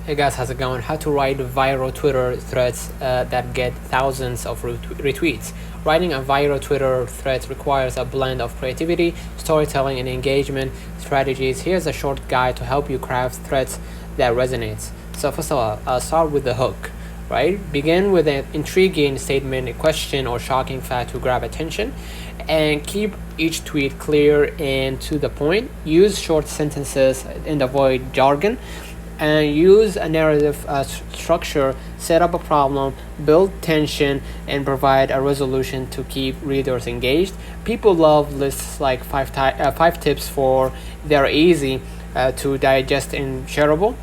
Hey guys, how's it going? How to write viral Twitter threads that get thousands of retweets. Writing a viral Twitter thread requires a blend of creativity, storytelling, and engagement strategies. Here's a short guide to help you craft threads that resonates. So first of all, I'll start with the hook, right? Begin with an intriguing statement, a question, or shocking fact to grab attention, and keep each tweet clear and to the point. Use short sentences and avoid jargon, and use a narrative structure, set up a problem, build tension, and provide a resolution to keep readers engaged. People love lists like five tips for they're easy to digest and shareable.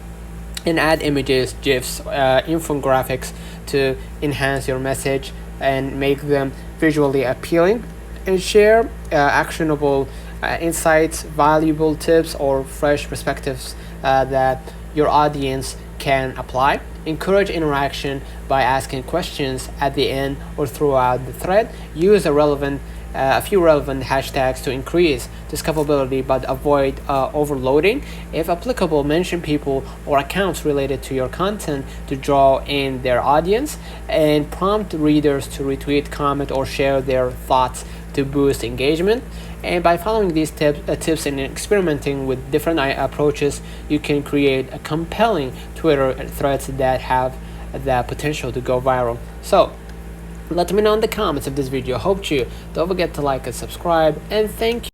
And add images, GIFs, infographics to enhance your message and make them visually appealing. And share actionable insights, valuable tips, or fresh perspectives that your audience can apply. Encourage interaction by asking questions at the end or throughout the thread. Use a few relevant hashtags to increase discoverability but avoid overloading. If applicable, mention people or accounts related to your content to draw in their audience, and prompt readers to retweet, comment, or share their thoughts to boost engagement. And by following these tips and experimenting with different approaches, you can create a compelling Twitter threads that have the potential to go viral. So let me know in the comments of this video. Hope you don't forget to like and subscribe, and thank you.